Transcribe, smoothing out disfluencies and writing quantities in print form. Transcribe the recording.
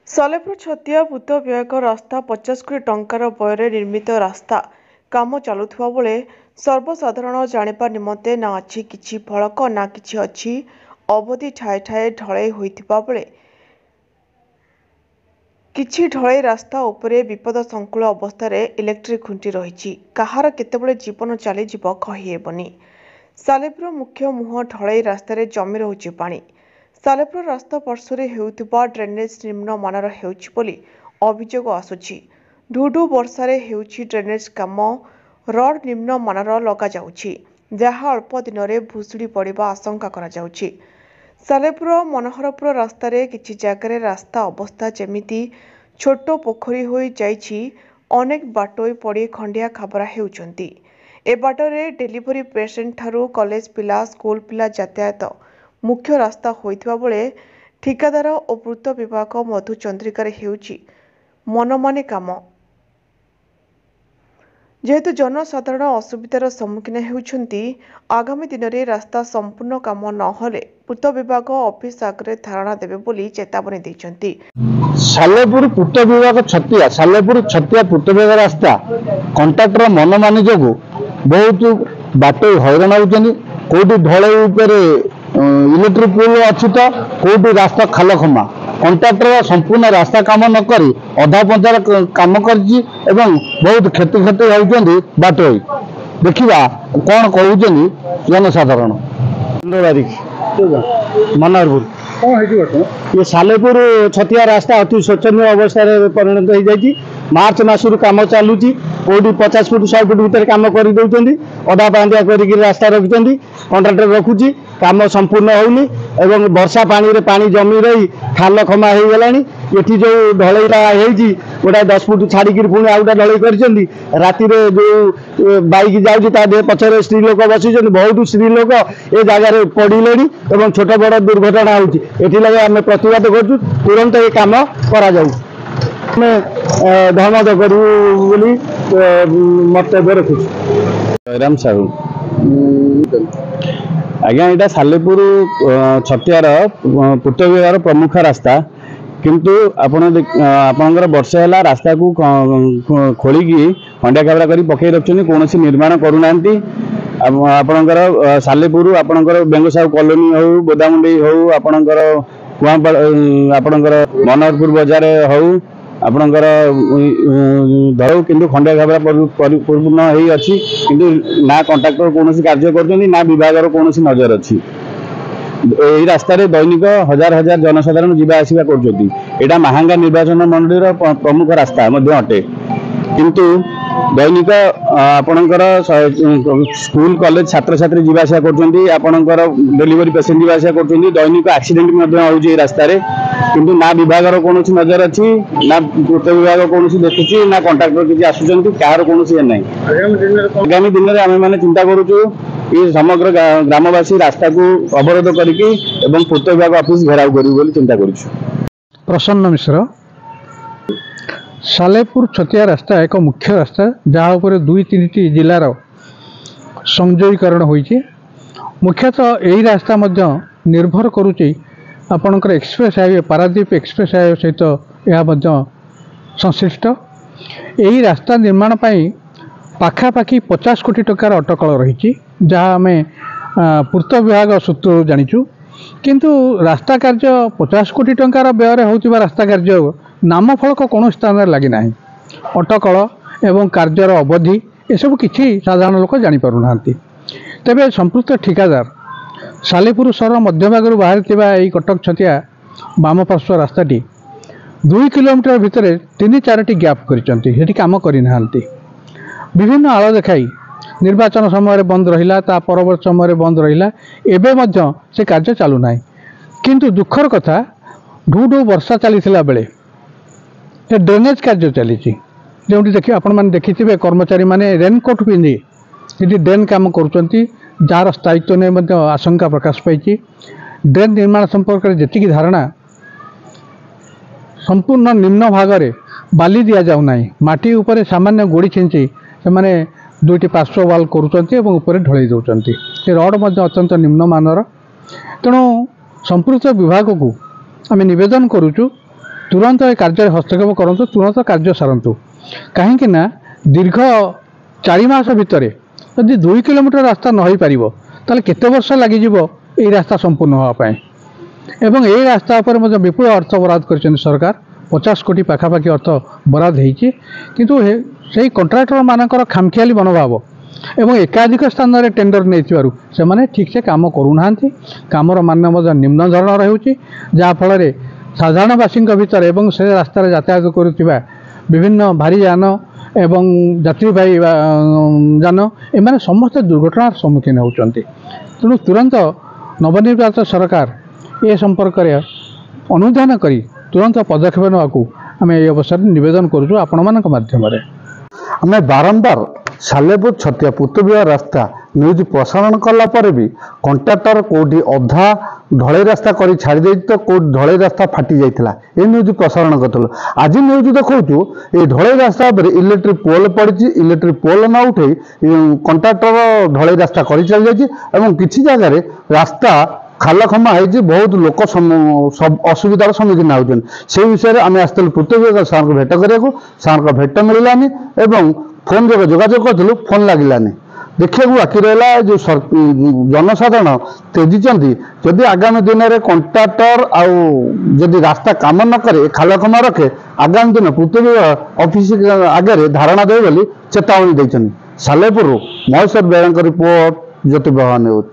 सालेपुर छतिया भूत विभाग रास्ता 50 कोटी टंकार व्यय निर्मित रास्ता काम चलुवा बेले सर्वसाधारण जानिबा निमंते ना अच्छी किछि फलक ना किछि अच्छी अवधि ठाए ठाए ढलई होइथिबा बेले किछि ढलई रास्ता उपरे विपद संकुल अवस्था इलेक्ट्रिक खुंटी रही कहार केतेबेले जीवन चलीजिब कहीहेबनी। सालेपुर मुख्य मुह ढलई रास्तार जमी रहुछि पानी। सालेपुर रास्ता पार्श्वरे हेउथिबा ड्रेनेज निम्न मानर हेउछि बोली अभियोग आसुछि। ढुढु वर्षारे हेउछि ड्रेनेज काम रड निम्न मानर लगा जाउछि जहा अल्प दिन में भुशुड़ी पड़िबा आशंका करा जाउछि। सालेपुर मनोहरपुर रास्तार किछि जगार रास्ता अवस्था जेमिति छोट पोखरी होई जाइछि। अनेक बाटोई पड़ी खंडिया खाबरा हेउचंती। ए बाटरे डेलीवरी पेसेंट ठारू कॉलेज पिला स्कूल पिला यातायात मुख्य रास्ता होइथिबा बेले ठिकादार और पूर्त विभाग मधु चंद्रिकार हेउछि मनमानी काम। जेहेतु जनसाधारण असुविधार सम्मुखीन हेउछंती आगामी दिन में रास्ता संपूर्ण काम नहले पूर्त विभाग ऑफिस आगे धारणा देबे बोली चेतावनी दैछंती। सालेपुर पूर्त विभाग छतिया सालेपुर छतिया पूर्त विभाग रास्ता कंट्राक्टर मनमानी जोगु बहुत बाटो हैरान होउछनी। कोठी ढलई उपरे इलेक्ट्रिक पोल अच्छी तो कौटी रास्ता खाल खमा कंट्राक्टर संपूर्ण रास्ता काम न करी अधा पंचार काम कर बहुत क्षति क्षति होती बाटोई देखा कौन कहते जनसाधारण मनोहरपुर ये सालेपुर छतिया रास्ता अति शोचनीय अवस्था परिणत हो जाए। मार्च मासरू काम चलुची कौटी 50 फुट 100 फुट भर काम कर अधा पांदिया कर रास्ता रखिंट कंट्राक्टर रखुची काम संपूर्ण होनी एवं वर्षा पानी रे पानी जमी रही खाल खमा हो गला। ये जो ढलईटा गोटा 10 फुट छाड़ी पुणी आउटा ढलई कर राति जो बाइक जाऊँगी पछरे स्त्री लोक बस बहुत स्त्री लोक ए जगार पड़े और छोट बड़ दुर्घटना होगी। आम प्रतिवाद करूँ तुरंत ये कम करा धमद करूँ मन्तव्य रखुछु। राम साहू आज्ञा यहाँ सालेपुर छतियार पूर्त विभाग प्रमुख रास्ता किंतु आपणकर वर्षे है रास्ता को खोलिकी खंडिया खाबरा कर पकई रखुच्च कौन निर्माण करूना। आपणकर सालेपुर आपणकर बेंगसाहू कॉलोनी हो बोदामुंडी हो आपणकर कुआपाड़ आपणकर मनोहरपुर बजार हो आपणकर धर किंतु खंडिया खाबरा पूर्ण हो अच्छी किंतु ना कंट्राक्टर कौन कार्य कर ना विभाग कौन नजर अच्छी। यही रास्तार दैनिक हजार हजार जनसाधारण जीवा आसवा कर महांगा निर्वाचन मंडली प्रमुख रास्ता अटे किंतु दैनिक आपणकर स्कूल कॉलेज छात्र छात्री जीवा आसा कर डेलीवरी पेसेंट जीवा आसा कर दैनिक एक्सीडेंट हो रास्तार किंतु ना विभाग कौन नजर अच्छी ना पूर्त विभाग कौन देखुची ना कंट्राक्टर किसी आसुँच कहार कौन ना। आगामी दिन में आम मैंने चिंता करूँ ये समग्र ग्रामवासी रास्ता को अवरोध करके पूर्त विभाग ऑफिस घेराव कर चिंता कर। प्रसन्न मिश्र सालेपुर छतिया रास्ता एक मुख्य रास्ता जहाँ पर 2-3 जिलार संयोगीकरण होइछि। मुख्यतः यही रास्ता मध्य निर्भर करुच्ची आपणकर express highway Paradip express highway सहित यह मध्य संश्लिष्ट। यही रास्ता निर्माण पाई पाखापाखि 50 कोटी टंकार अटकल रही जहाँ आम पूर्त विभाग सूत्र जाचु किंतु रास्ता कार्य 50 कोटी टंकार व्यय होता रास्ता कार्य नामफलक कौन स्थान लगी ना अटकल एवं कार्यर अवधि एसबू किसी साधारण लोक जापारूना। तेरे संपृक्त ठिकादार सालेपुर सहर मध्यभाग बाहरी कटक छतिया बाम पार्श्व रास्ताटी 2 किलोमीटर भितर 3-4 गैप कर काम करना विभिन्न आड़ देखाई निर्वाचन समय बंद रहा ता परवर्त समय बंद रहा एवं से कार्य चलूना किंतु दुखर कथा ढूढू वर्षा चली बेले ड्रेनेज कार्य चली जो देखिए आपण मैंने देखिथे कर्मचारी माने रेनकोट पिंधि ये ड्रेन काम कर जार स्थायित्व नहीं आशंका प्रकाश पाई। ड्रेन निर्माण संपर्क में जी धारणा संपूर्ण निम्न भागरे बाली दि जाऊना माटी उपर सामान्य गोड़ी छिंची से 2टी पार्श्व वाल कर ढलई दौरान से रड अत्यंत निम्नमानर। तेणु संपृक्त विभाग को आम नवेदन करुचु ତୁରନ୍ତ ଏ କାର୍ଯ୍ୟରେ ହସ୍ତକ୍ଷେପ କରନ୍ତୁ, ତୁରନ୍ତ କାର୍ଯ୍ୟ ସାରନ୍ତୁ। କାହିଁକି ନା ଦୀର୍ଘ 4 ମାସ ଭିତରେ ଯଦି 2 କିଲୋମିଟର ରାସ୍ତା ନ ହୋଇପାରିବ ତାହେଲେ କେତେ ବର୍ଷ ଲାଗିଯିବ এই ରାସ୍ତା ସମ୍ପୂର୍ଣ୍ଣ ହେବା ପାଇଁ। ଏବଂ এই ରାସ୍ତା ଉପରେ ମଧ୍ୟ ବିପୁଳ ଅର୍ଥ ବରାଦ କରିଛନ୍ତି ସରକାର, 50 କୋଟି ପାଖାପାଖି ଅର୍ଥ ବରାଦ ହେଇଛି। କିନ୍ତୁ ସେହି କଣ୍ଟ୍ରାକ୍ଟରମାନଙ୍କର ଖାମଖିଆଲି ମନୋଭାବ ଏବଂ ଏକାଧିକ ସ୍ଥାନରେ ଟେଣ୍ଡର ନେଇଥିବାରୁ ସେମାନେ ଠିକ୍ସେ କାମ କରୁନାହାନ୍ତି। କାମର ମାନ ମଧ୍ୟ ନିମ୍ନ ଧରଣର ହେଉଛି, ଯାହାଫଳରେ ସାଧାରଣ ବାସୀଙ୍କ ଭିତରେ ଏବଂ ସେ ରାସ୍ତାରେ ଯାତାୟାତ କରୁଥିବା ବିଭିନ୍ନ ଭାରୀ ଯାନ ଏବଂ ଯାତ୍ରୀବାହୀ ଯାନ ଏମାନେ ସମସ୍ତେ ଦୁର୍ଘଟଣାର ସମ୍ମୁଖୀନ ହେଉଛନ୍ତି। ତେଣୁ ତୁରନ୍ତ ନବନିର୍ବାଚିତ ସରକାର ଏ ସମ୍ପର୍କରେ ଅନୁଧ୍ୟାନ କରି ତୁରନ୍ତ ପଦକ୍ଷେପ ନେବାକୁ ଆମେ ଏହି ଅବସରରେ ନିବେଦନ କରୁଛୁ ଆପଣମାନଙ୍କ ମାଧ୍ୟମରେ। ଆମେ ବାରମ୍ବାର ସାଲେପୁର ଛତିଆ ପୂର୍ତ୍ତବିହାର ରାସ୍ତା ନ୍ୟୁଜ୍ ପ୍ରସାରଣ କଲା ପରେ ବି କଣ୍ଟ୍ରାକ୍ଟର କେଉଁଠି ଅଧା ଢଳେଇ ରାସ୍ତା କରି ଛାଡ଼ି ଦେଇଛି ତ କେଉଁଠି ଢଳେଇ ରାସ୍ତା ଫାଟି ଯାଇଥିଲା, ଏ ନ୍ୟୁଜ୍ ପ୍ରସାରଣ କରିଥିଲୁ। ଆଜି ନ୍ୟୁଜ୍ ଦେଖାଉଛୁ ଏ ଢଳେଇ ରାସ୍ତା ଉପରେ ଇଲେକ୍ଟ୍ରିକ୍ ପୋଲ୍ ପଡ଼ିଛି, ଇଲେକ୍ଟ୍ରିକ୍ ପୋଲ୍ ନ ଉଠେଇ କଣ୍ଟ୍ରାକ୍ଟର ଢଳେଇ ରାସ୍ତା କରି ଚାଲିଯାଇଛି ଏବଂ କିଛି ଜାଗାରେ ରାସ୍ତା ଖାଲଖମା ହେଇଛି, ବହୁତ ଲୋକ ଅସୁବିଧାର ସମ୍ମୁଖୀନ ହେଉଛନ୍ତି। ସେହି ବିଷୟରେ ଆମେ ଆସିଥିଲୁ ପୂର୍ତ୍ତବିଭାଗ ସାର୍ଙ୍କୁ ଭେଟ କରିବାକୁ, ସାର୍ଙ୍କ ଭେଟ ମିଳିଲାନି ଏବଂ ଫୋନ୍ ଯୋଗେ ଯୋଗାଯୋଗ କରିଥିଲୁ, ଫୋନ୍ ଲାଗିଲାନି। ଦେଖିବାକୁ ବାକି ରହିଲା ଯେଉଁ ଜନସାଧାରଣ ତେଜିଛନ୍ତି, ଯଦି ଆଗାମୀ ଦିନରେ କଣ୍ଟ୍ରାକ୍ଟର ଆଉ ଯଦି ରାସ୍ତା କାମ ନ କରେ, ଖାଲଖମା ରଖେ, ଆଗାମୀ ଦିନ ପୂର୍ତ୍ତବିଭାଗ ଅଫିସ ଆଗରେ ଧାରଣା ଦେବେ ବୋଲି ଚେତାବନୀ ଦେଇଛନ୍ତି। ସାଲେପୁରରୁ ମହେଶ୍ୱର ବେହେରାଙ୍କ ରିପୋର୍ଟ, ଜ୍ୟୋତି ପ୍ରଭା ନ୍ୟୁଜ୍।